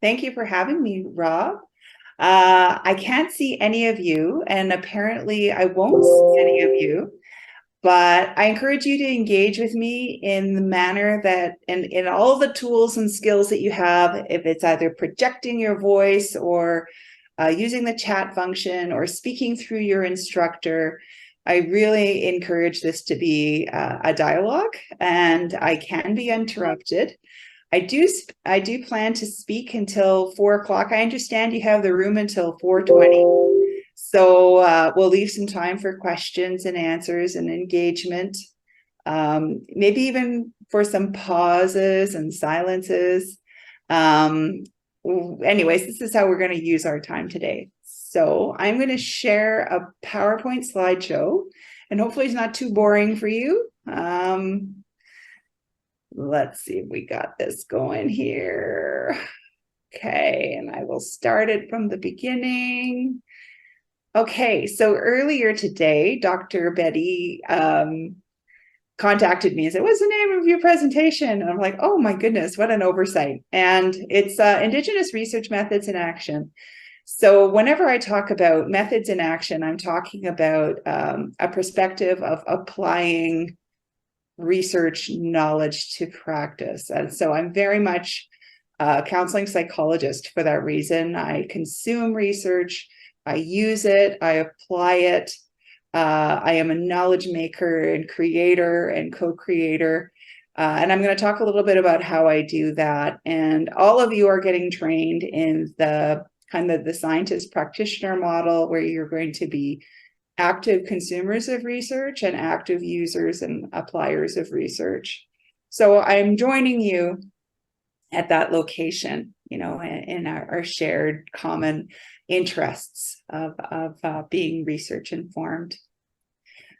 Thank you for having me, Rob. I can't see any of you, and apparently I won't see any of you, but I encourage you to engage with me in the manner that, and in all the tools and skills that you have, if it's either projecting your voice or using the chat function or speaking through your instructor. I really encourage this to be a dialogue, and I can be interrupted. I do plan to speak until 4 o'clock. I understand you have the room until 4:20. So we'll leave some time for questions and answers and engagement. Maybe even for some pauses and silences. Anyways, this is how we're going to use our time today. So I'm going to share a PowerPoint slideshow, and hopefully it's not too boring for you. Let's see if we got this going here. Okay, and I will start it from the beginning. Okay, so earlier today, Dr. Betty contacted me and said, "What's the name of your presentation?" And I'm like, "Oh my goodness, what an oversight." And it's Indigenous Research Methods in Action. So whenever I talk about methods in action, I'm talking about a perspective of applying research knowledge to practice. And so I'm very much a counseling psychologist for that reason. I consume research, I use it, I apply it. I am a knowledge maker and creator and co-creator. And I'm going to talk a little bit about how I do that. And all of you are getting trained in the kind of the scientist practitioner model, where you're going to be active consumers of research and active users and appliers of research. So I'm joining you at that location, in our shared common interests of being research informed.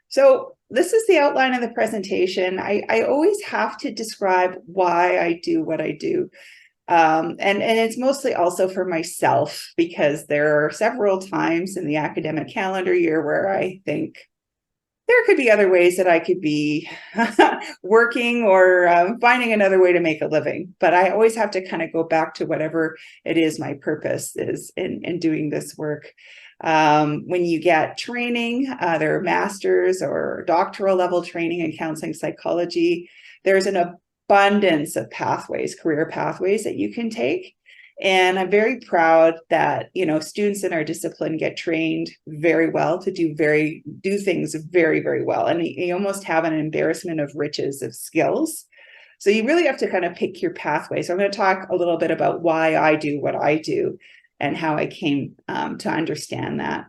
So this is the outline of the presentation. I always have to describe why I do what I do. And it's mostly also for myself, because there are several times in the academic calendar year where I think there could be other ways that I could be working or finding another way to make a living. But I always have to kind of go back to whatever it is my purpose is in doing this work. When you get training, there are master's or doctoral level training in counseling psychology. There's an abundance of pathways, career pathways that you can take. And I'm very proud that, students in our discipline get trained very well to do things very, very well. And you almost have an embarrassment of riches of skills. So you really have to kind of pick your pathway. So I'm going to talk a little bit about why I do what I do and how I came to understand that.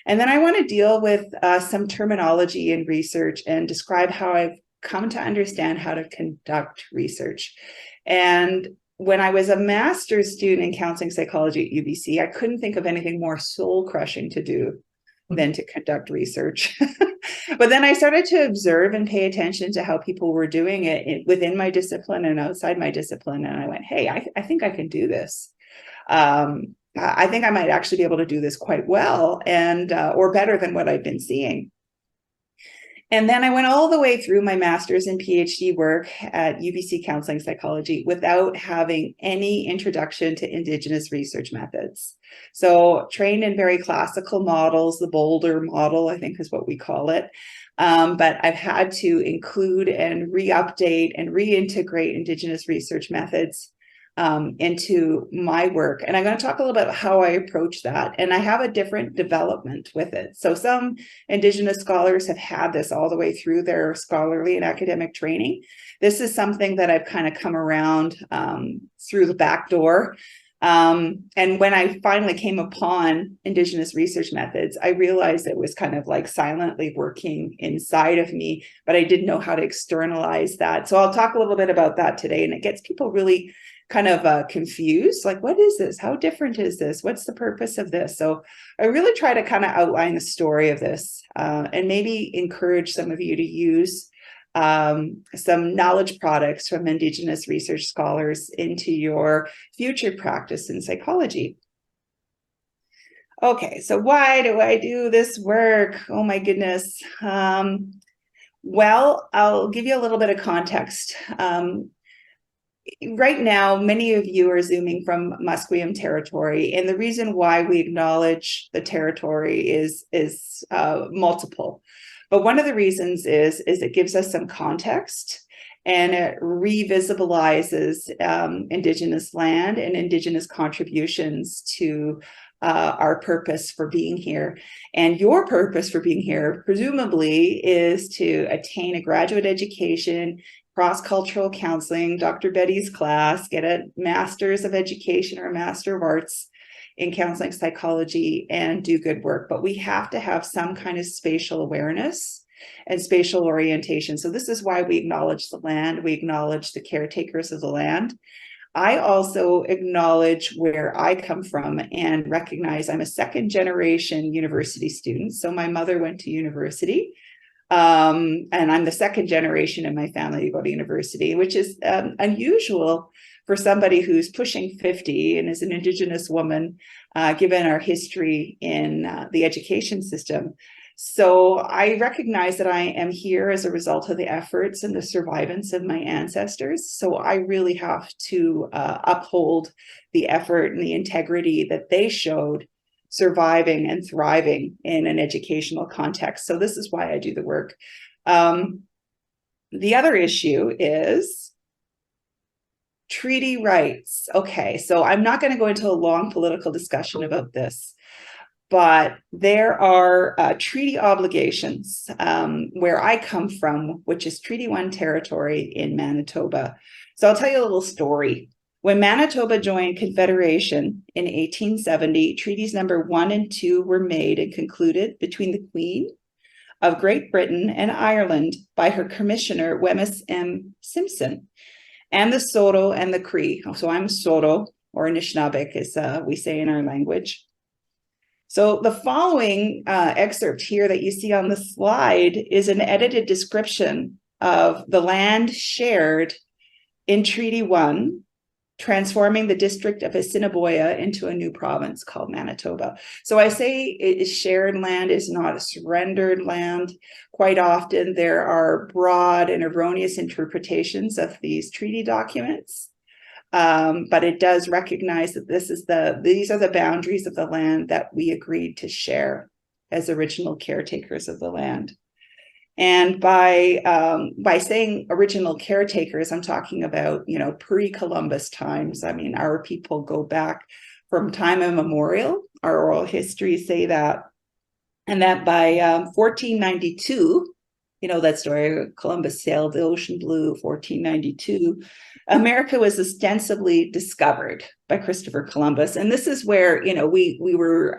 And then I want to deal with some terminology in research and describe how I've come to understand how to conduct research. And when I was a master's student in counseling psychology at UBC, I couldn't think of anything more soul-crushing to do than to conduct research. But then I started to observe and pay attention to how people were doing it within my discipline and outside my discipline. And I went, hey, I think I can do this. I think I might actually be able to do this quite well, and or better than what I've been seeing. And then I went all the way through my master's and PhD work at UBC Counseling Psychology without having any introduction to Indigenous research methods. So trained in very classical models, the Boulder model, I think is what we call it. But I've had to include and re-update and reintegrate Indigenous research methods into my work. And I'm going to talk a little bit about how I approach that. And I have a different development with it. So some Indigenous scholars have had this all the way through their scholarly and academic training. This is something that I've kind of come around through the back door. And when I finally came upon Indigenous research methods, I realized it was kind of like silently working inside of me, but I didn't know how to externalize that. So I'll talk a little bit about that today. And it gets people really kind of confused, like, what is this? How different is this? What's the purpose of this? So I really try to kind of outline the story of this and maybe encourage some of you to use some knowledge products from Indigenous research scholars into your future practice in psychology. Okay, so why do I do this work? Oh my goodness. Well, I'll give you a little bit of context. right now, many of you are Zooming from Musqueam territory, and the reason why we acknowledge the territory is multiple. But one of the reasons is it gives us some context, and it revisibilizes Indigenous land and Indigenous contributions to our purpose for being here. And your purpose for being here, presumably, is to attain a graduate education, cross-cultural counseling, Dr. Betty's class, get a master's of education or a master of arts in counseling psychology, and do good work. But we have to have some kind of spatial awareness and spatial orientation. So this is why we acknowledge the land, we acknowledge the caretakers of the land. I also acknowledge where I come from and recognize I'm a second generation university student. So my mother went to university. And I'm the second generation in my family to go to university, which is unusual for somebody who's pushing 50 and is an Indigenous woman, given our history in the education system. So I recognize that I am here as a result of the efforts and the survivance of my ancestors. So I really have to uphold the effort and the integrity that they showed surviving and thriving in an educational context. So this is why I do the work. The other issue is treaty rights. Okay, so I'm not going to go into a long political discussion about this, but there are treaty obligations where I come from, which is Treaty 1 territory in Manitoba. So I'll tell you a little story. When Manitoba joined Confederation in 1870, treaties number 1 and 2 were made and concluded between the Queen of Great Britain and Ireland by her commissioner, Wemyss M. Simpson, and the Saulteaux and the Cree. So I'm Saulteaux, or Anishinaabeg, as we say in our language. So the following excerpt here that you see on the slide is an edited description of the land shared in Treaty 1, transforming the district of Assiniboia into a new province called Manitoba. So I say it is shared land, is not a surrendered land. Quite often there are broad and erroneous interpretations of these treaty documents. But it does recognize that these are the boundaries of the land that we agreed to share as original caretakers of the land. And by saying original caretakers, I'm talking about, pre-Columbus times. I mean, our people go back from time immemorial. Our oral histories say that. And that by 1492, that story, Columbus sailed the ocean blue, 1492, America was ostensibly discovered by Christopher Columbus. And this is where, we were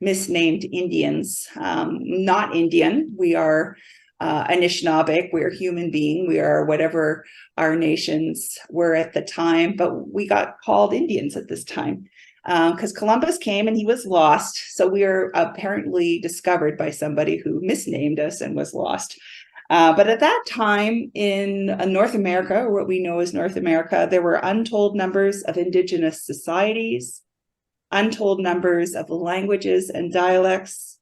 misnamed Indians, not Indian. We are Anishinaabe. We are human being. We are whatever our nations were at the time, but we got called Indians at this time because Columbus came and he was lost. So we are apparently discovered by somebody who misnamed us and was lost. But at that time in North America, or what we know as North America, there were untold numbers of Indigenous societies, untold numbers of languages and dialects,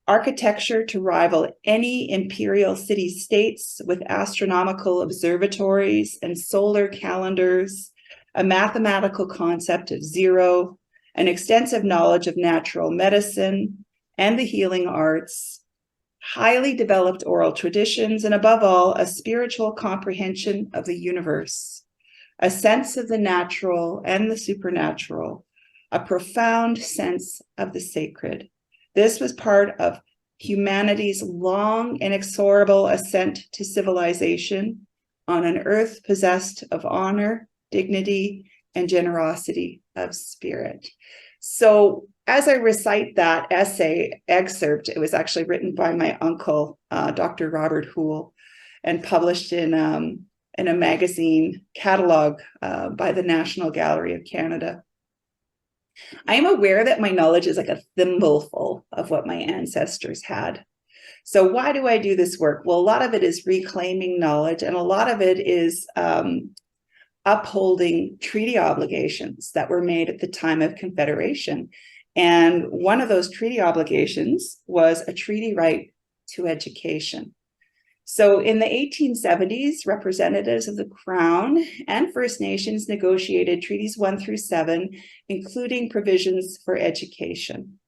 architecture to rival any imperial city-states with astronomical observatories and solar calendars, a mathematical concept of zero, an extensive knowledge of natural medicine and the healing arts, highly developed oral traditions, and above all, a spiritual comprehension of the universe, a sense of the natural and the supernatural, a profound sense of the sacred. This was part of humanity's long, inexorable ascent to civilization on an earth possessed of honor, dignity, and generosity of spirit. So as I recite that essay excerpt, it was actually written by my uncle, Dr. Robert Houle, and published in a magazine catalog by the National Gallery of Canada. I am aware that my knowledge is like a thimbleful of what my ancestors had. So why do I do this work? Well, a lot of it is reclaiming knowledge, and a lot of it is upholding treaty obligations that were made at the time of Confederation. And one of those treaty obligations was a treaty right to education. So in the 1870s, representatives of the Crown and First Nations negotiated treaties 1 through 7, including provisions for education.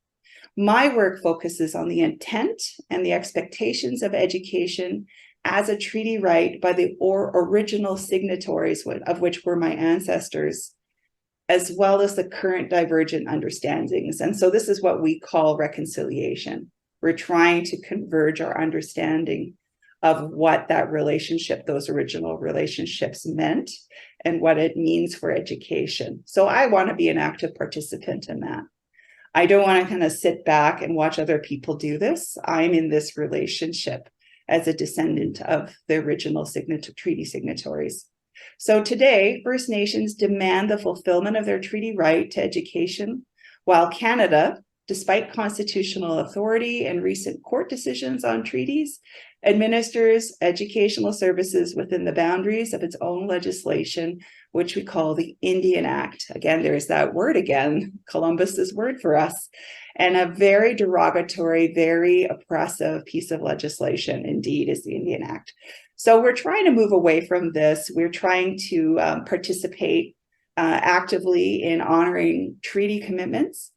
My work focuses on the intent and the expectations of education as a treaty right by the original signatories, of which were my ancestors, as well as the current divergent understandings. And so this is what we call reconciliation. We're trying to converge our understanding of what that relationship, those original relationships meant and what it means for education. So I want to be an active participant in that. I don't want to kind of sit back and watch other people do this. I'm in this relationship as a descendant of the original treaty signatories. So today, First Nations demand the fulfillment of their treaty right to education, while Canada, despite constitutional authority and recent court decisions on treaties, administers educational services within the boundaries of its own legislation, which we call the Indian Act. Again, there's that word again, Columbus's word for us, and a very derogatory, very oppressive piece of legislation indeed is the Indian Act. So we're trying to move away from this. We're trying to participate actively in honoring treaty commitments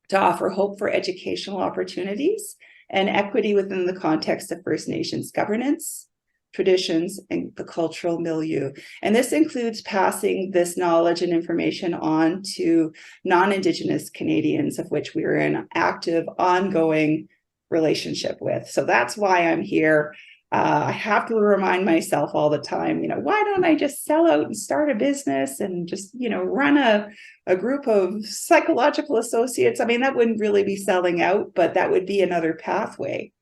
to offer hope for educational opportunities and equity within the context of First Nations governance, traditions, and the cultural milieu. And this includes passing this knowledge and information on to non-Indigenous Canadians, of which we're in an active, ongoing relationship with. So that's why I'm here. I have to remind myself all the time, why don't I just sell out and start a business and just, run a group of psychological associates? I mean, that wouldn't really be selling out, but that would be another pathway.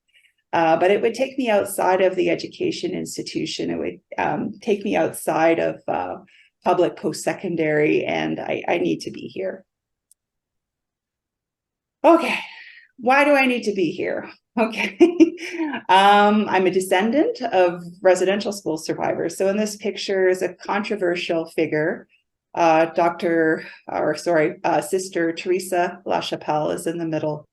But it would take me outside of the education institution. It would take me outside of public post-secondary, and I need to be here. Okay, why do I need to be here? Okay, I'm a descendant of residential school survivors. So in this picture is a controversial figure. Sister Teresa LaChapelle is in the middle.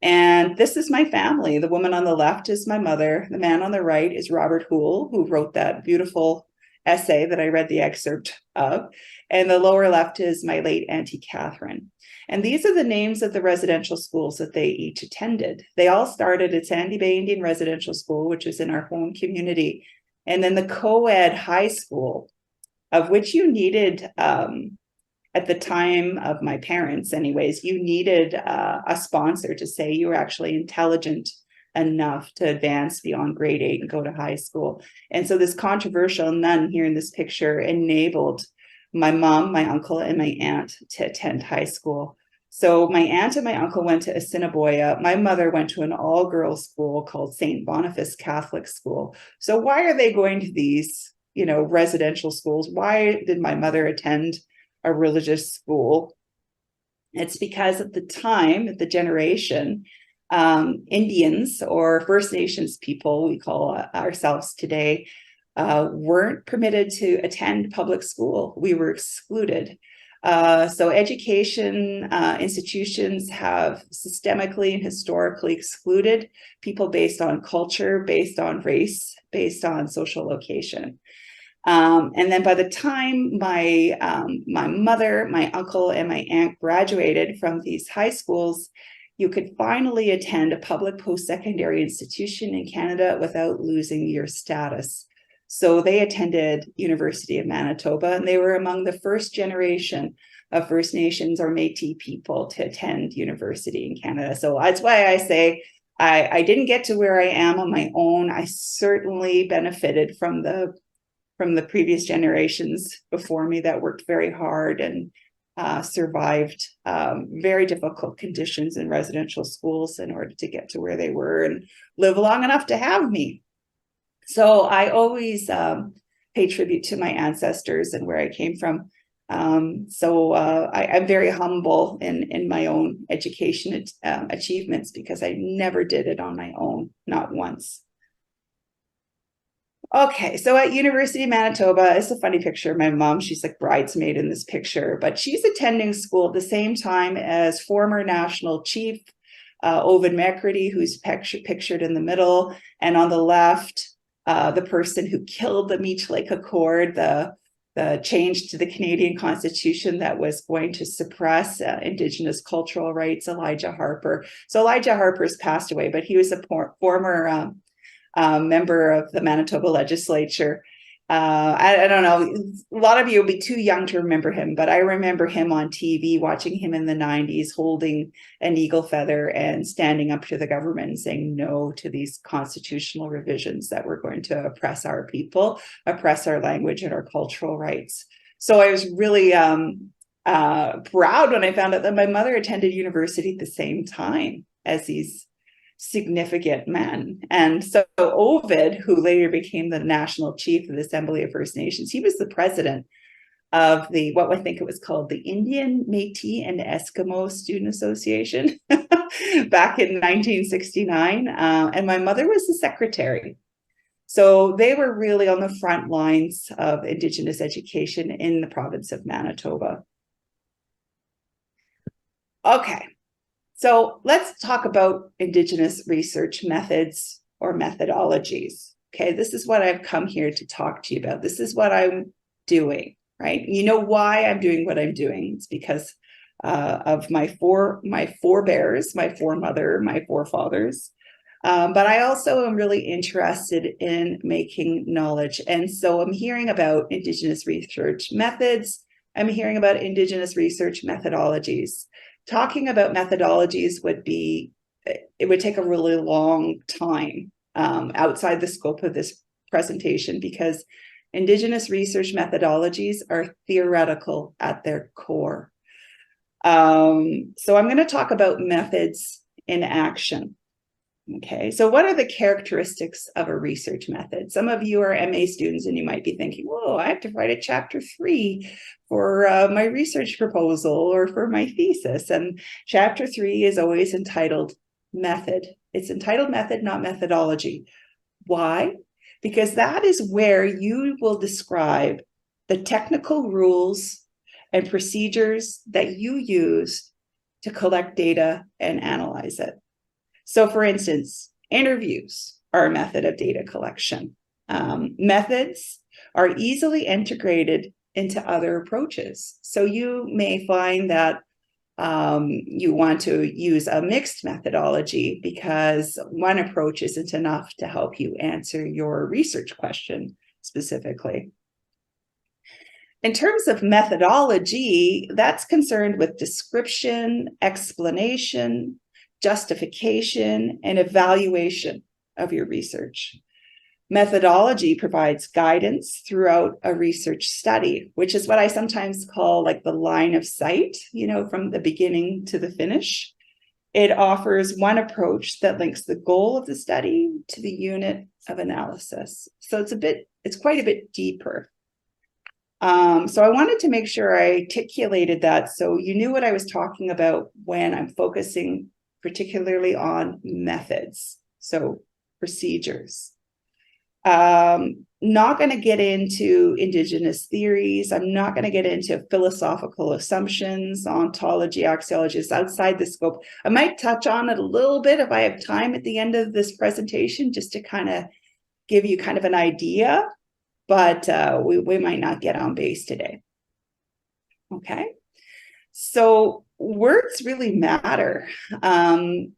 And this is my family. The woman on the left is my mother. The man on the right is Robert Hoole, who wrote that beautiful essay that I read the excerpt of. And the lower left is my late Auntie Catherine. And these are the names of the residential schools that they each attended. They all started at Sandy Bay Indian Residential School, which is in our home community, and then the co-ed high school, of which you needed, at the time of my parents anyways, you needed a sponsor to say you were actually intelligent enough to advance beyond grade 8 and go to high school. And so this controversial nun here in this picture enabled my mom, my uncle, and my aunt to attend high school. So my aunt and my uncle went to Assiniboia. My mother went to an all-girls school called St. Boniface Catholic School. So why are they going to these, residential schools? Why did my mother attend a religious school? It's because at the time, the generation, Indians or First Nations people, we call ourselves today, weren't permitted to attend public school. We were excluded. So education institutions have systemically and historically excluded people based on culture, based on race, based on social location. And then by the time my mother, my uncle, and my aunt graduated from these high schools, you could finally attend a public post-secondary institution in Canada without losing your status. So they attended University of Manitoba, and they were among the first generation of First Nations or Métis people to attend university in Canada. So that's why I say I didn't get to where I am on my own. I certainly benefited from the previous generations before me that worked very hard and survived very difficult conditions in residential schools in order to get to where they were and live long enough to have me. So I always pay tribute to my ancestors and where I came from. I'm very humble in my own education achievements because I never did it on my own, not once. Okay, so at University of Manitoba, it's a funny picture. My mom, she's like bridesmaid in this picture, but she's attending school at the same time as former national chief Ovid McCurdy, who's pictured in the middle, and on the left, the person who killed the Meech Lake Accord, the change to the Canadian Constitution that was going to suppress Indigenous cultural rights, Elijah Harper. So Elijah Harper's passed away, but he was a former member of the Manitoba legislature. I don't know, a lot of you will be too young to remember him, but I remember him on TV, watching him in the 90s, holding an eagle feather and standing up to the government and saying no to these constitutional revisions that were going to oppress our people, oppress our language and our cultural rights. So I was really proud when I found out that my mother attended university at the same time as these significant men. And so Ovid, who later became the national chief of the Assembly of First Nations, he was the president of what I think it was called the Indian, Métis, and Eskimo Student Association back in 1969. And my mother was the secretary. So they were really on the front lines of Indigenous education in the province of Manitoba. Okay. So let's talk about Indigenous research methods or methodologies. Okay, this is what I've come here to talk to you about. This is what I'm doing, right? You know why I'm doing what I'm doing. It's because of my forebears, my foremother, my forefathers. But I also am really interested in making knowledge. And so I'm hearing about Indigenous research methods. I'm hearing about Indigenous research methodologies. Talking about methodologies would take a really long time outside the scope of this presentation, because Indigenous research methodologies are theoretical at their core. So I'm going to talk about methods in action. Okay, so what are the characteristics of a research method? Some of you are MA students and you might be thinking, whoa, I have to write a chapter 3 for my research proposal or for my thesis. And chapter 3 is always entitled method. It's entitled method, not methodology. Why? Because that is where you will describe the technical rules and procedures that you use to collect data and analyze it. So for instance, interviews are a method of data collection. Methods are easily integrated into other approaches. So you may find that you want to use a mixed methodology because one approach isn't enough to help you answer your research question specifically. In terms of methodology, that's concerned with description, explanation, justification, and evaluation of your research. Methodology provides guidance throughout a research study, which is what I sometimes call like the line of sight, from the beginning to the finish. It offers one approach that links the goal of the study to the unit of analysis. So it's quite a bit deeper. So I wanted to make sure I articulated that so you knew what I was talking about when I'm focusing particularly on methods, so procedures. Not going to get into Indigenous theories. I'm not going to get into philosophical assumptions, ontology, axiology. It's outside the scope. I might touch on it a little bit if I have time at the end of this presentation, just to kind of give you kind of an idea, but we might not get on base today. Okay, so words really matter.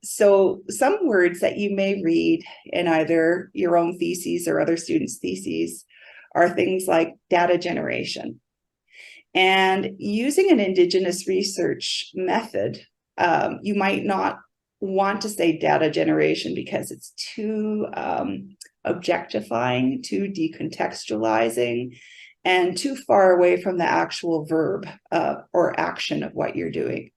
So some words that you may read in either your own theses or other students' theses are things like data generation. And using an Indigenous research method, you might not want to say data generation because it's too objectifying, too decontextualizing, and too far away from the actual verb or action of what you're doing.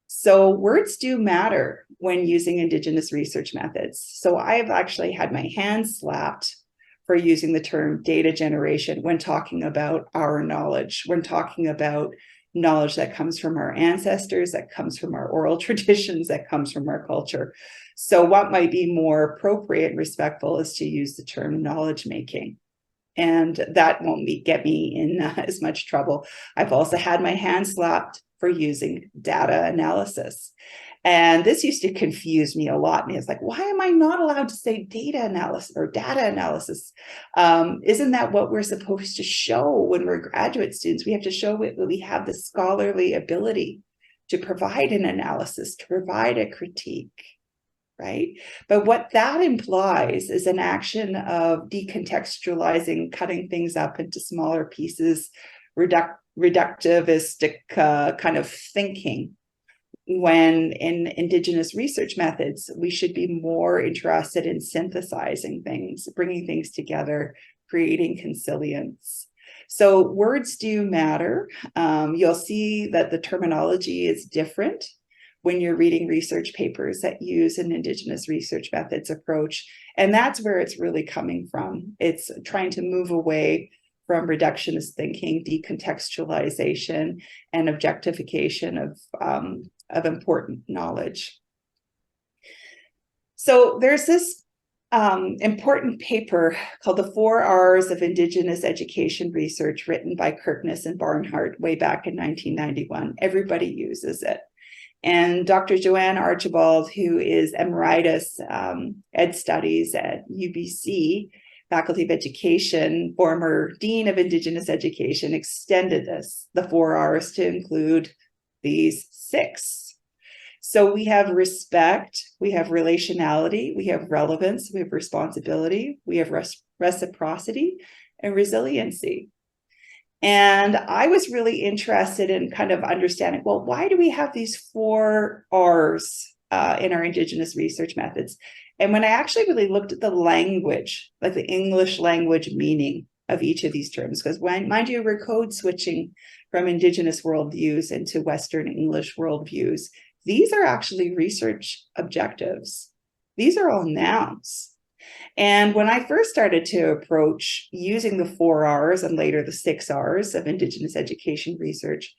So words do matter when using Indigenous research methods. So I've actually had my hands slapped for using the term data generation when talking about our knowledge, when talking about knowledge that comes from our ancestors, that comes from our oral traditions, that comes from our culture. So what might be more appropriate and respectful is to use the term knowledge making. And that won't get me in as much trouble. I've also had my hands slapped for using data analysis. And this used to confuse me a lot. And it's like, why am I not allowed to say data analysis or data analysis? Isn't that what we're supposed to show when we're graduate students? We have to show that we have the scholarly ability to provide an analysis, to provide a critique, right? But what that implies is an action of decontextualizing, cutting things up into smaller pieces, reductivistic kind of thinking. When in Indigenous research methods, we should be more interested in synthesizing things, bringing things together, creating consilience. So words do matter. You'll see that the terminology is different when you're reading research papers that use an Indigenous research methods approach. And that's where it's really coming from. It's trying to move away from reductionist thinking, decontextualization, and objectification of important knowledge. So there's this important paper called The 4 R's of Indigenous Education Research, written by Kirkness and Barnhart way back in 1991. Everybody uses it. And Dr. Joanne Archibald, who is Emeritus Ed Studies at UBC, Faculty of Education, former Dean of Indigenous Education, extended the 4 R's to include these 6. So we have respect, we have relationality, we have relevance, we have responsibility, we have reciprocity, and resiliency. And I was really interested in kind of understanding, well, why do we have these 4 R's in our Indigenous research methods? And when I actually really looked at the language, like the English language meaning of each of these terms, because mind you, we're code switching from Indigenous worldviews into Western English worldviews. These are actually research objectives. These are all nouns. And when I first started to approach using the 4 R's and later the 6 R's of Indigenous education research,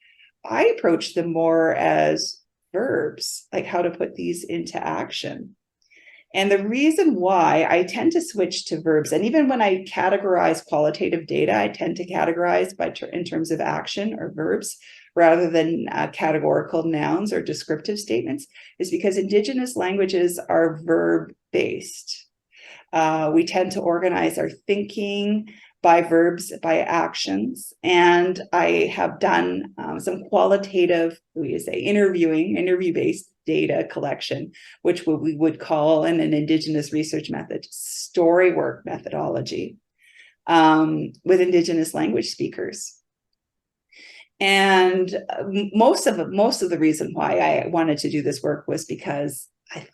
I approached them more as verbs, like how to put these into action. And the reason why I tend to switch to verbs, and even when I categorize qualitative data, I tend to categorize in terms of action or verbs rather than categorical nouns or descriptive statements, is because Indigenous languages are verb-based. We tend to organize our thinking by verbs, by actions. And I have done some qualitative, interview-based data collection, which we would call in an Indigenous research method, story work methodology, with Indigenous language speakers. And most of the reason why I wanted to do this work was because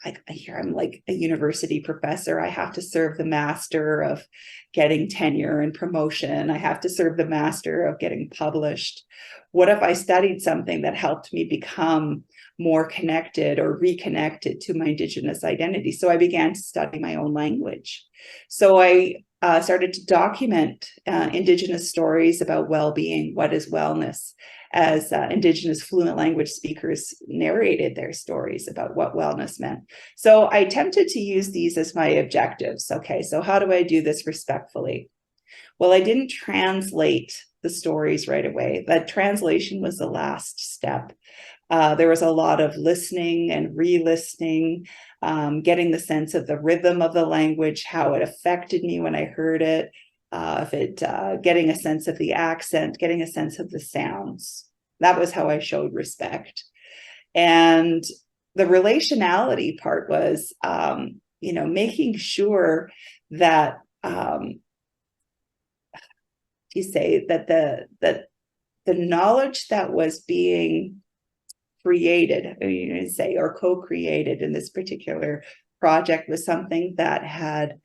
I hear I'm like a university professor. I have to serve the master of getting tenure and promotion. I have to serve the master of getting published. What if I studied something that helped me become more connected or reconnected to my Indigenous identity? So I began to study my own language. So I started to document Indigenous stories about well-being, what is wellness, as Indigenous fluent language speakers narrated their stories about what wellness meant. So I attempted to use these as my objectives. Okay, so how do I do this respectfully? Well, I didn't translate the stories right away. That translation was the last step. There was a lot of listening and re-listening, getting the sense of the rhythm of the language, how it affected me when I heard it, getting a sense of the accent, getting a sense of the sounds. That was how I showed respect. And the relationality part was, making sure that that the knowledge that was being created, or co-created in this particular project was something that had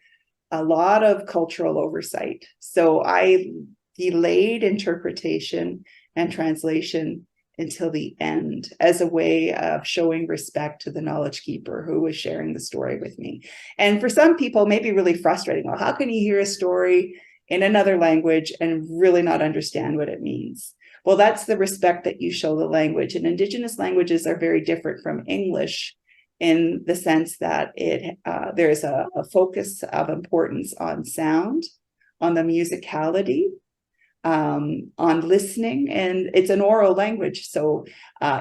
a lot of cultural oversight. So I delayed interpretation and translation until the end as a way of showing respect to the knowledge keeper who was sharing the story with me. And for some people, maybe really frustrating. Well, how can you hear a story in another language and really not understand what it means? Well, that's the respect that you show the language. And Indigenous languages are very different from English in the sense that there's a focus of importance on sound, on the musicality, on listening, and it's an oral language. So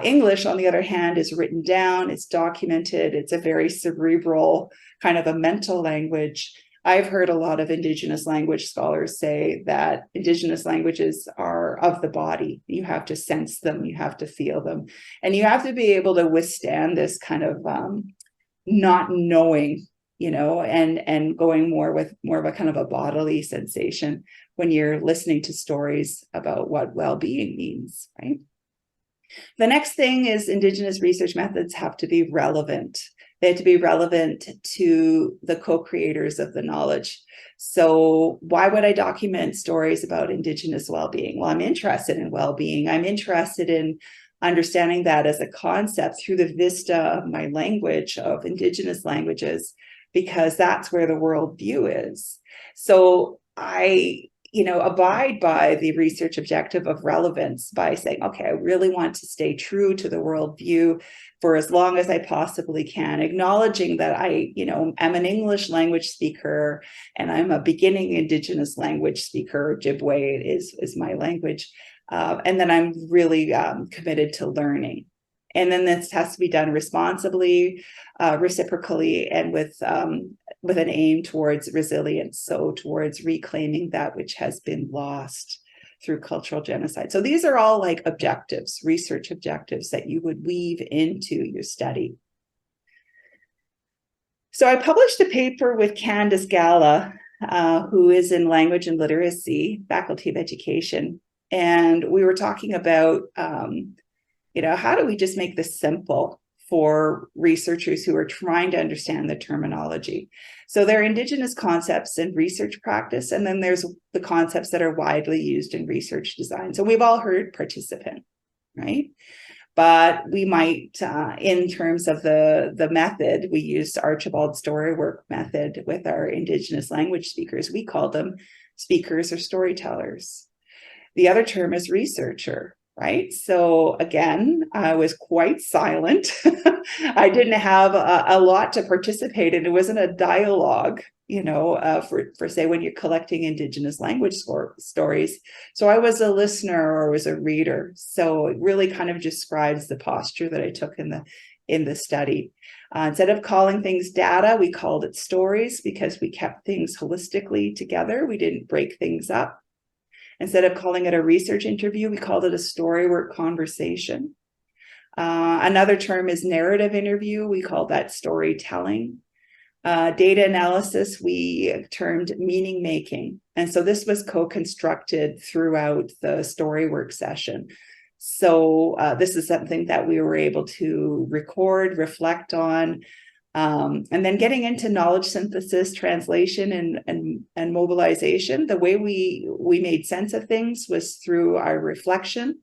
English, on the other hand, is written down, it's documented, it's a very cerebral kind of a mental language. I've heard a lot of Indigenous language scholars say that Indigenous languages are of the body. You have to sense them, you have to feel them, and you have to be able to withstand this kind of not knowing, and going more of a kind of a bodily sensation when you're listening to stories about what well-being means, right? The next thing is Indigenous research methods have to be relevant. They have to be relevant to the co-creators of the knowledge. So why would I document stories about Indigenous well-being? Well, I'm interested in well-being. I'm interested in understanding that as a concept through the vista of my language, of Indigenous languages, because that's where the worldview is. So I abide by the research objective of relevance by saying, okay, I really want to stay true to the worldview for as long as I possibly can, acknowledging that I, am an English language speaker and I'm a beginning Indigenous language speaker. Ojibwe is my language. And then I'm really committed to learning. And then this has to be done responsibly, reciprocally, and with an aim towards resilience, so towards reclaiming that which has been lost through cultural genocide. So these are all like objectives, research objectives that you would weave into your study. So I published a paper with Candace Gala, who is in language and literacy, Faculty of Education. And we were talking about how do we just make this simple for researchers who are trying to understand the terminology? So there are Indigenous concepts in research practice, and then there's the concepts that are widely used in research design. So we've all heard participant, right? But we might, in terms of the method, we used Archibald's Storywork method with our Indigenous language speakers. We called them speakers or storytellers. The other term is researcher. Right. So again, I was quite silent. I didn't have a lot to participate in. It wasn't a dialogue, for say when you're collecting Indigenous language stories. So I was a listener or was a reader. So it really kind of describes the posture that I took in the study. Instead of calling things data, we called it stories because we kept things holistically together. We didn't break things up. Instead of calling it a research interview, we called it a storywork conversation. Another term is narrative interview. We call that storytelling. Data analysis, we termed meaning making. And so this was co-constructed throughout the storywork session. So this is something that we were able to record, reflect on, and then getting into knowledge synthesis, translation, and mobilization. The way we made sense of things was through our reflection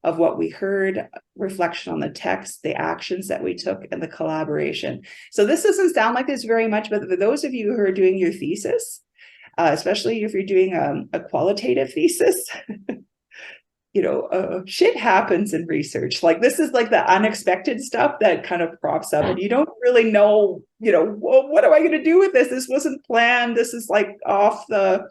of what we heard, reflection on the text, the actions that we took, and the collaboration. So this doesn't sound like this very much, but for those of you who are doing your thesis, especially if you're doing a qualitative thesis, shit happens in research. Like this is like the unexpected stuff that kind of props up and you don't really know, well, what am I going to do with this? This wasn't planned. This is like off the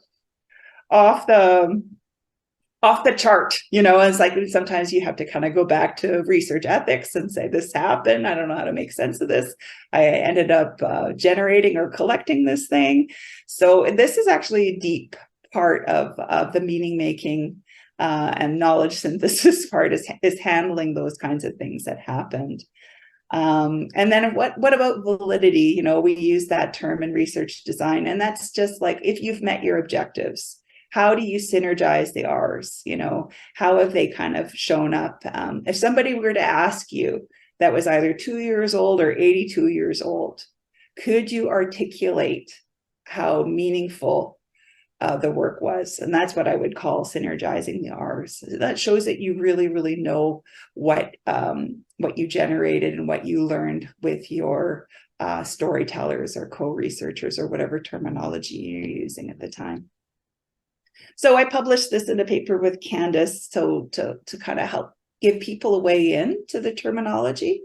chart, it's like sometimes you have to kind of go back to research ethics and say, this happened. I don't know how to make sense of this. I ended up generating or collecting this thing. So this is actually a deep part of the meaning making and knowledge synthesis part is handling those kinds of things that happened. And then what about validity? We use that term in research design, and that's just like if you've met your objectives. How do you synergize the R's? How have they kind of shown up? If somebody were to ask you that was either 2 years old or 82 years old, could you articulate how meaningful the work was? And that's what I would call synergizing the R's. That shows that you really, really know what you generated and what you learned with your storytellers or co-researchers or whatever terminology you're using at the time. So I published this in a paper with Candace to kind of help give people a way in to the terminology.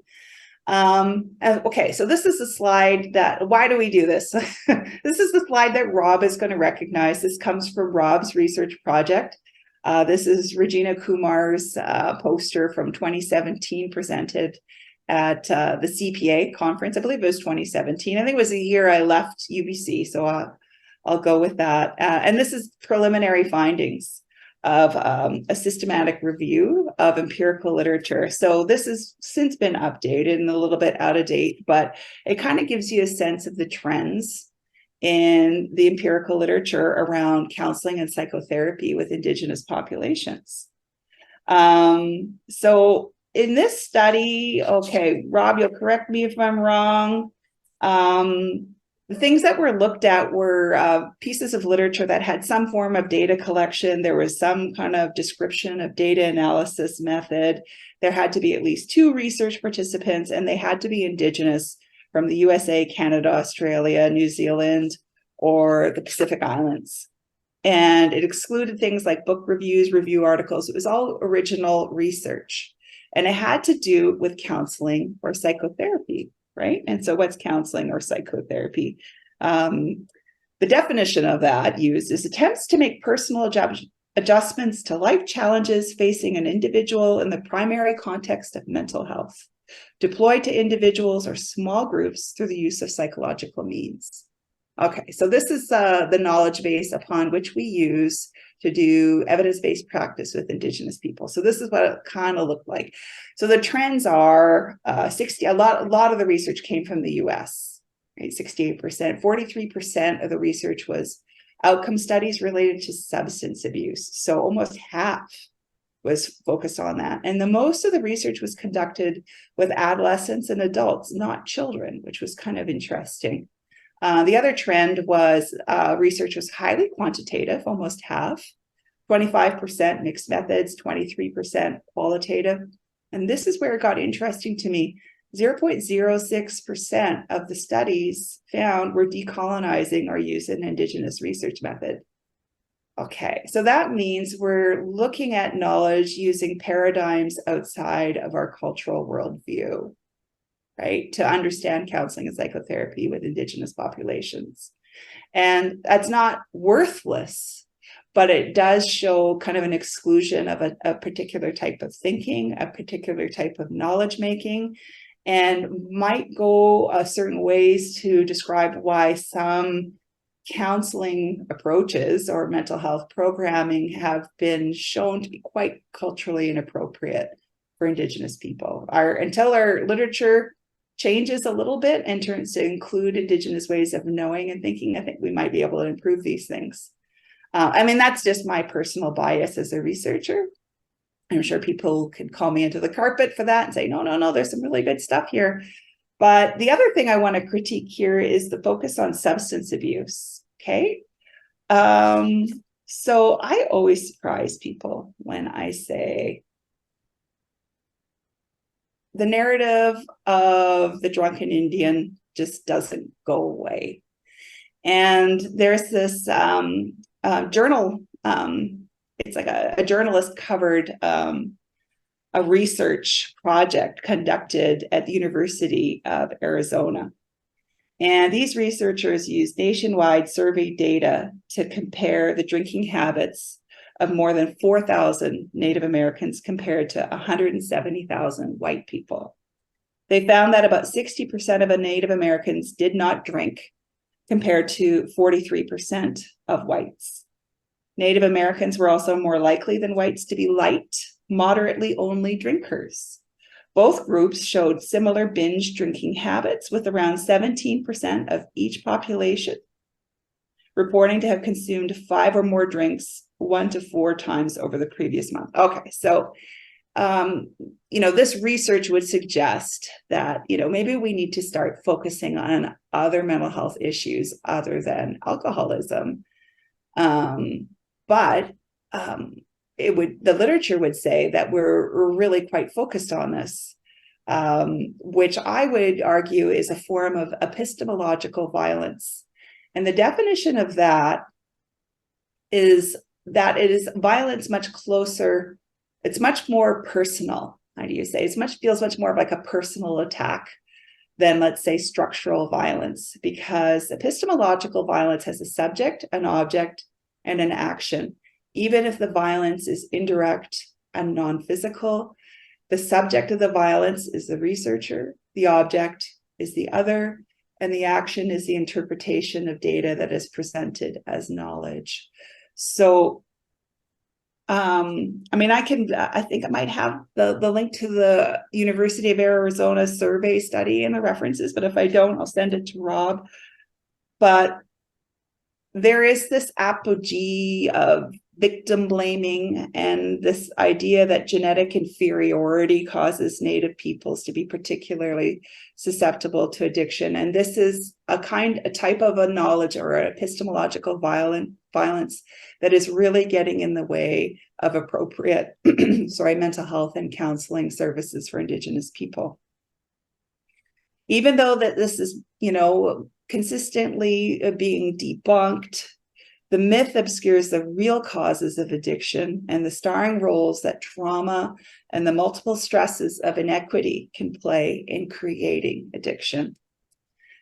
Okay, so this is the slide why do we do this? This is the slide that Rob is going to recognize. This comes from Rob's research project. This is Regina Kumar's poster from 2017 presented at the CPA conference. I believe it was 2017. I think it was the year I left UBC, so I'll go with that. And this is preliminary findings of a systematic review of empirical literature. So this has since been updated and a little bit out of date, but it kind of gives you a sense of the trends in the empirical literature around counseling and psychotherapy with Indigenous populations. So in this study, okay, Rob, you'll correct me if I'm wrong. The things that were looked at were pieces of literature that had some form of data collection. There was some kind of description of data analysis method. There had to be at least 2 research participants, and they had to be Indigenous from the USA, Canada, Australia, New Zealand, or the Pacific Islands. And it excluded things like book reviews, review articles. It was all original research. And it had to do with counseling or psychotherapy, right? And so what's counseling or psychotherapy? The definition of that used is attempts to make personal adjustments to life challenges facing an individual in the primary context of mental health, deployed to individuals or small groups through the use of psychological means. Okay, so this is the knowledge base upon which we use to do evidence-based practice with Indigenous people. So this is what it kind of looked like. So the trends are a lot of the research came from the US, right? 68%, 43% of the research was outcome studies related to substance abuse. So almost half was focused on that. And the most of the research was conducted with adolescents and adults, not children, which was kind of interesting. The other trend was research was highly quantitative, almost half, 25% mixed methods, 23% qualitative. And this is where it got interesting to me. 0.06% of the studies found were decolonizing or using an Indigenous research method. Okay, so that means we're looking at knowledge using paradigms outside of our cultural worldview, right, to understand counseling and psychotherapy with Indigenous populations. And that's not worthless, but it does show kind of an exclusion of a particular type of thinking, a particular type of knowledge making, and might go certain ways to describe why some counseling approaches or mental health programming have been shown to be quite culturally inappropriate for Indigenous people. Until our literature changes a little bit and turns to include Indigenous ways of knowing and thinking, I think we might be able to improve these things. I mean, that's just my personal bias as a researcher. I'm sure people could call me into the carpet for that and say, no, there's some really good stuff here. But the other thing I want to critique here is the focus on substance abuse, okay? So I always surprise people when I say, the narrative of the drunken Indian just doesn't go away. And there's this journal, it's like a journalist covered a research project conducted at the University of Arizona. And these researchers used nationwide survey data to compare the drinking habits of more than 4,000 Native Americans compared to 170,000 white people. They found that about 60% of Native Americans did not drink, compared to 43% of whites. Native Americans were also more likely than whites to be light, moderately only drinkers. Both groups showed similar binge drinking habits, with around 17% of each population reporting to have consumed 5 or more drinks 1 to 4 times over the previous month. Okay, so this research would suggest that maybe we need to start focusing on other mental health issues other than alcoholism. But the literature would say that we're really quite focused on this, which I would argue is a form of epistemological violence. And the definition of that is that it is violence much closer, it's much more personal. How do you say? It feels much more like a personal attack than, let's say, structural violence, because epistemological violence has a subject, an object, and an action. even if the violence is indirect and non-physical. The subject of the violence is the researcher, the object is the other, and the action is the interpretation of data that is presented as knowledge. So, I think I might have the link to the University of Arizona survey study and the references, but if I don't, I'll send it to Rob. But there is this apogee of victim blaming and this idea that genetic inferiority causes Native peoples to be particularly susceptible to addiction. And this is a type of a knowledge or an epistemological violence that is really getting in the way of appropriate, mental health and counseling services for Indigenous people. Even though that this is, consistently being debunked, the myth obscures the real causes of addiction and the starring roles that trauma and the multiple stresses of inequity can play in creating addiction.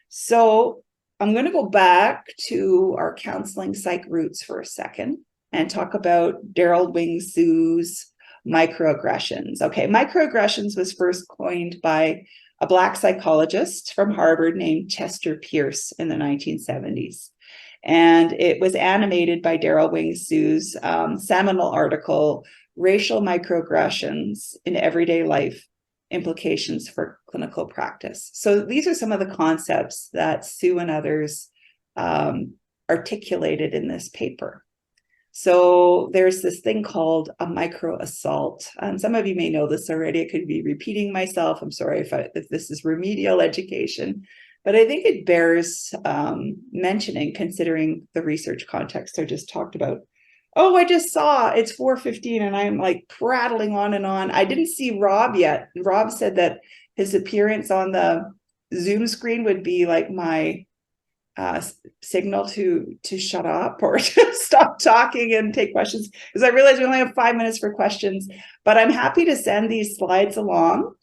So I'm going to go back to our counseling psych roots for a second and talk about Daryl Wing Su's microaggressions. Okay, microaggressions was first coined by a Black psychologist from Harvard named Chester Pierce in the 1970s. And it was animated by Daryl Wing Su's seminal article, Racial Microaggressions in Everyday Life, Implications for Clinical Practice. So these are some of the concepts that Sue and others articulated in this paper. So there's this thing called a micro assault. And some of you may know this already. I could be repeating myself. I'm sorry if this is remedial education, but I think it bears mentioning considering the research context I just talked about. Oh, I just saw it's 4:15 and I'm like prattling on and on. I didn't see Rob yet. Rob said that his appearance on the Zoom screen would be like my signal to shut up or to stop talking and take questions, because I realize we only have 5 minutes for questions, but I'm happy to send these slides along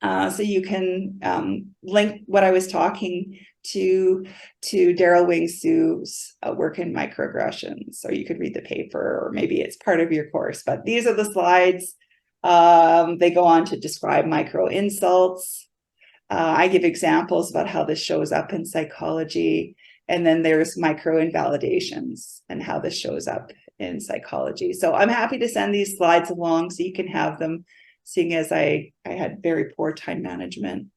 so you can link what I was talking to Daryl Wing Su's work in microaggressions, or you could read the paper, or maybe it's part of your course, but these are the slides. They go on to describe micro insults. I give examples about how this shows up in psychology, and then there's micro invalidations and how this shows up in psychology. So I'm happy to send these slides along so you can have them, seeing as I had very poor time management.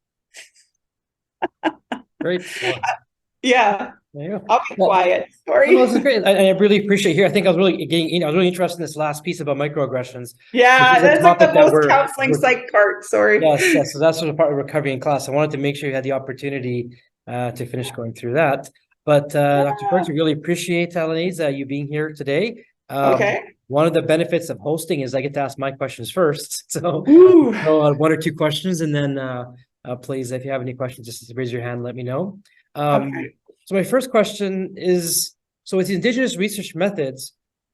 Great. Yeah. There you go. I'll be quiet. Sorry. Well, this is great. I really appreciate here. I think I was really interested in this last piece about microaggressions. Yeah, that's like the most counseling psych part. Sorry. Yes. So that's sort of part of recovery in class. I wanted to make sure you had the opportunity to finish going through that. But Dr. Ferguson, really appreciate, Alanaise, you being here today. Okay. One of the benefits of hosting is I get to ask my questions first. So, one or two questions, and then please, if you have any questions, just raise your hand and let me know. Okay. So my first question is, so with Indigenous research methods,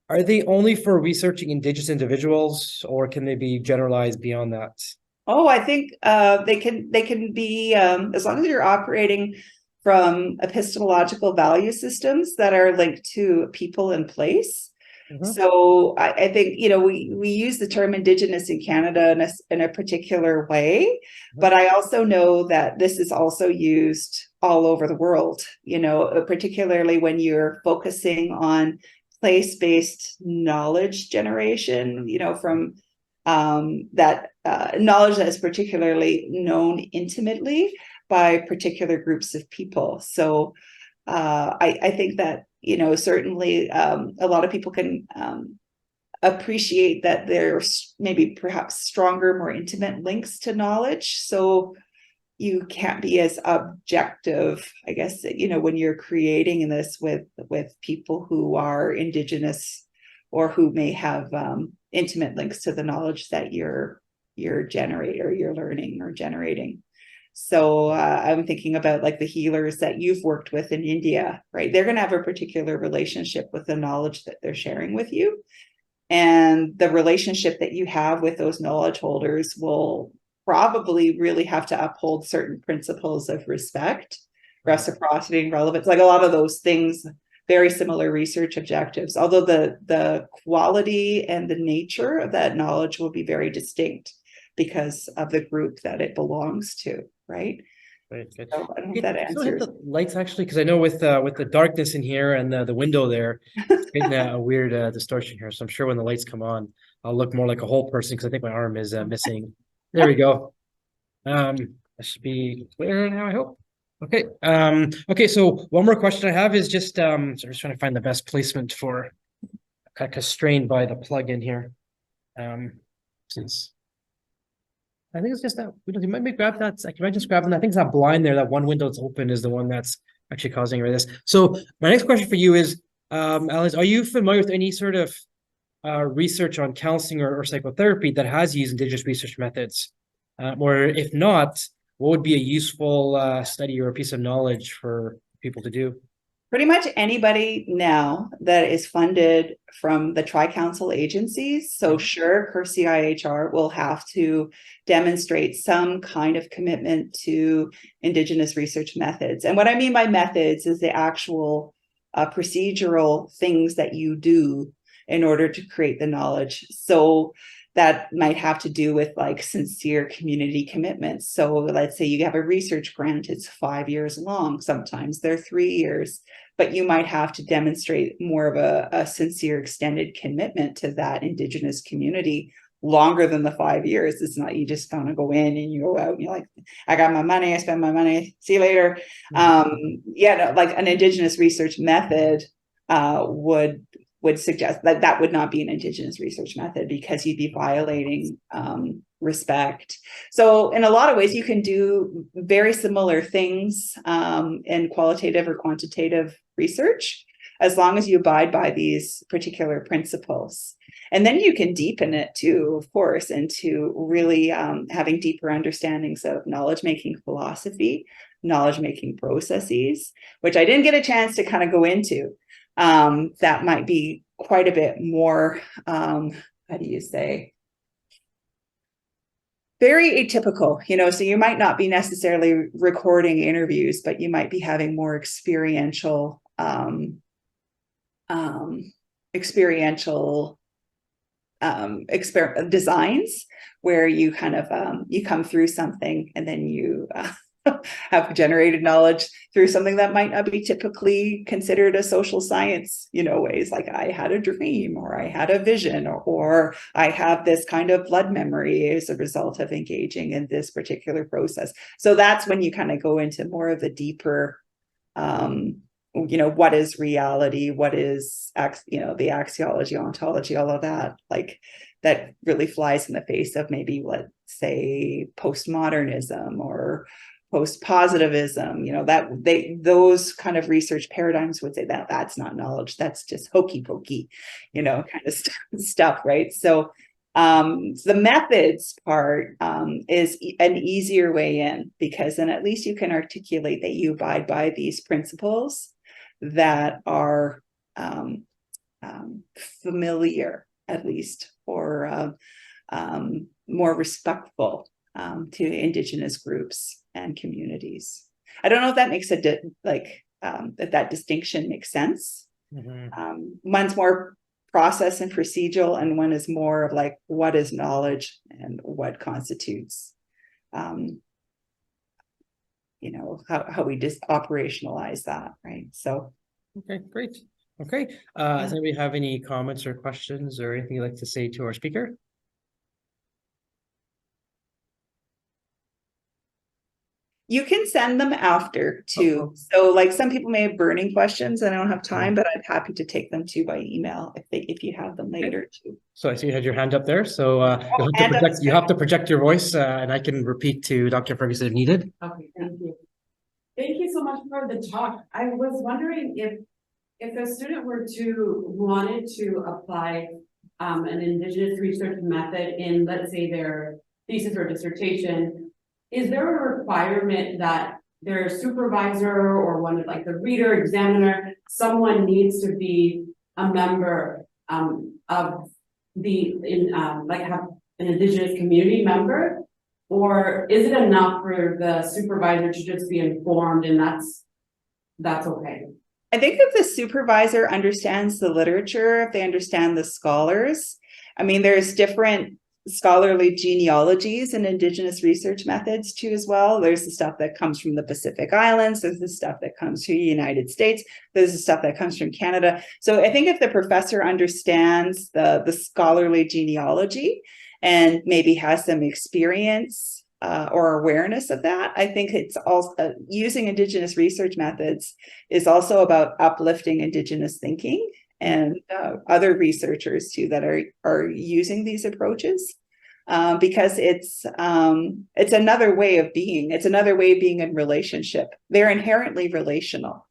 are they only for researching Indigenous individuals, or can they be generalized beyond that? Oh, I think they can be, as long as you're operating from epistemological value systems that are linked to people in place. Mm-hmm. So I think, we use the term Indigenous in Canada in a particular way, mm-hmm. but I also know that this is also used all over the world, particularly when you're focusing on place-based knowledge generation, from that knowledge that is particularly known intimately by particular groups of people. So I think that, certainly a lot of people can appreciate that there's maybe perhaps stronger, more intimate links to knowledge. So you can't be as objective, I guess, when you're creating this with people who are Indigenous or who may have intimate links to the knowledge that you're learning or generating. So I'm thinking about like the healers that you've worked with in India, right? They're going to have a particular relationship with the knowledge that they're sharing with you. And the relationship that you have with those knowledge holders will probably really have to uphold certain principles of respect, reciprocity, and relevance, like a lot of those things very similar research objectives, although the quality and the nature of that knowledge will be very distinct because of the group that it belongs to, right? Right, good. So I don't know if that So hit answers. the lights actually, because I know with the darkness in here and the window there, it's getting a weird distortion here. So I'm sure when the lights come on, I'll look more like a whole person because I think my arm is missing. There we go. That should be clear now, I hope. Okay. Okay, so one more question I have is just so I'm just trying to find the best placement for kind of constrained by the plug-in here. Since I think it's just that you might grab that. I might just grab them. I think it's that blind there. That one window that's open is the one that's actually causing this. So my next question for you is, Alanaise, are you familiar with any sort of research on counseling or psychotherapy that has used Indigenous research methods? Or if not, what would be a useful study or a piece of knowledge for people to do? Pretty much anybody now that is funded from the Tri-Council agencies. So sure, CIHR will have to demonstrate some kind of commitment to Indigenous research methods. And what I mean by methods is the actual procedural things that you do in order to create the knowledge. So that might have to do with like sincere community commitments. So let's say you have a research grant, it's 5 years long. Sometimes they're 3 years, but you might have to demonstrate more of a sincere extended commitment to that Indigenous community longer than the 5 years. It's not, you just kind of go in and you go out and you're like, I got my money, I spend my money, see you later. No, like an Indigenous research method would suggest that that would not be an Indigenous research method because you'd be violating respect. So in a lot of ways, you can do very similar things in qualitative or quantitative research, as long as you abide by these particular principles. And then you can deepen it too, of course, into really having deeper understandings of knowledge-making philosophy, knowledge-making processes, which I didn't get a chance to kind of go into. That might be quite a bit more, how do you say, very atypical, so you might not be necessarily recording interviews, but you might be having more experiential designs where you kind of you come through something and then you have generated knowledge through something that might not be typically considered a social science, ways like I had a dream or I had a vision or I have this kind of blood memory as a result of engaging in this particular process. So that's when you kind of go into more of the deeper, what is reality? What is, the axiology, ontology, all of that, like that really flies in the face of maybe, let's say, postmodernism or post-positivism, those kind of research paradigms would say that that's not knowledge, that's just hokey pokey, kind of stuff, right? So the methods part is an easier way in, because then at least you can articulate that you abide by these principles that are familiar, at least, or more respectful to Indigenous groups and communities. I don't know if that makes that distinction makes sense. One's more process and procedural, and one is more of like, what is knowledge and what constitutes, how we just operationalize that, right? So. Okay, great. Okay. Does anybody have any comments or questions or anything you'd like to say to our speaker? You can send them after too. So like some people may have burning questions and I don't have time, but I'm happy to take them too by email if you have them later too. So I see you had your hand up there. So you have to project your voice and I can repeat to Dr. Ferguson if needed. Okay, thank you. Thank you so much for the talk. I was wondering if a student wanted to apply an Indigenous research method in, let's say, their thesis or dissertation, is there a requirement that their supervisor or one of like the reader, examiner, someone needs to be a member of have an Indigenous community member? Or is it enough for the supervisor to just be informed and that's okay? I think if the supervisor understands the literature, if they understand the scholars, I mean, there's different scholarly genealogies and Indigenous research methods too as well. There's the stuff that comes from the Pacific Islands, there's the stuff that comes from the United States, there's the stuff that comes from Canada. So I think if the professor understands the scholarly genealogy and maybe has some experience or awareness of that, I think it's also using Indigenous research methods is also about uplifting Indigenous thinking and other researchers too that are using these approaches because it's another way of being. It's another way of being in relationship. They're inherently relational,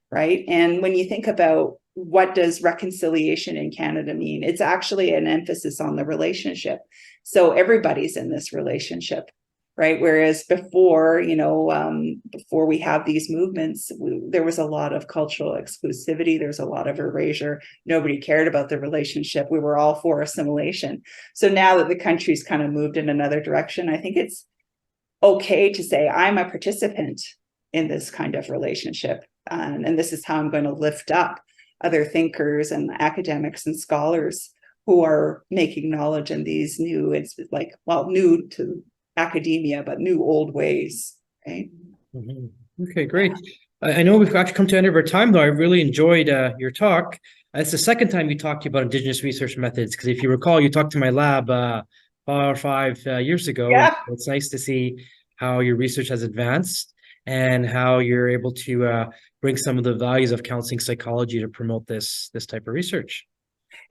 right? And when you think about what does reconciliation in Canada mean, it's actually an emphasis on the relationship. So everybody's in this relationship, right? Whereas before, before we have these movements, there was a lot of cultural exclusivity. There's a lot of erasure. Nobody cared about the relationship. We were all for assimilation. So now that the country's kind of moved in another direction, I think it's okay to say, I'm a participant in this kind of relationship. And this is how I'm going to lift up other thinkers and academics and scholars who are making knowledge in these new, it's like, well, new to academia, but new old ways, right? Okay, great. I know we've actually come to the end of our time, though. I really enjoyed your talk. It's the second time you talked about Indigenous research methods, because if you recall, you talked to my lab 4 or 5 years ago. Yeah. It's nice to see how your research has advanced and how you're able to bring some of the values of counseling psychology to promote this type of research.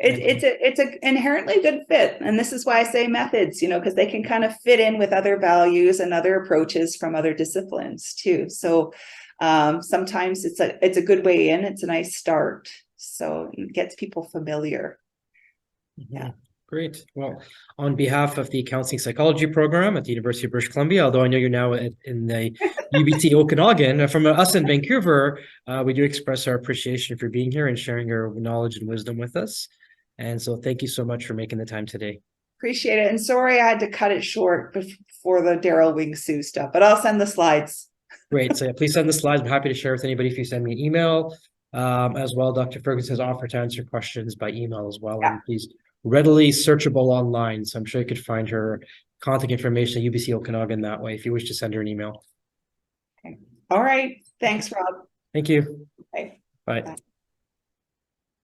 It's an inherently good fit. And this is why I say methods, because they can kind of fit in with other values and other approaches from other disciplines too. So sometimes it's a good way in, it's a nice start. So it gets people familiar. Yeah. Great. Well, on behalf of the Counseling Psychology program at the University of British Columbia, although I know you're now in the UBT Okanagan, from us in Vancouver, we do express our appreciation for being here and sharing your knowledge and wisdom with us. And so thank you so much for making the time today. Appreciate it. And sorry I had to cut it short before the Daryl Wing-Sue stuff, but I'll send the slides. Great. So yeah, please send the slides. I'm happy to share with anybody if you send me an email. As well, Dr. Ferguson has offered to answer questions by email as well. Yeah. And please, readily searchable online. So I'm sure you could find her contact information at UBC Okanagan that way if you wish to send her an email. Okay. All right. Thanks, Rob. Thank you. Bye. Bye.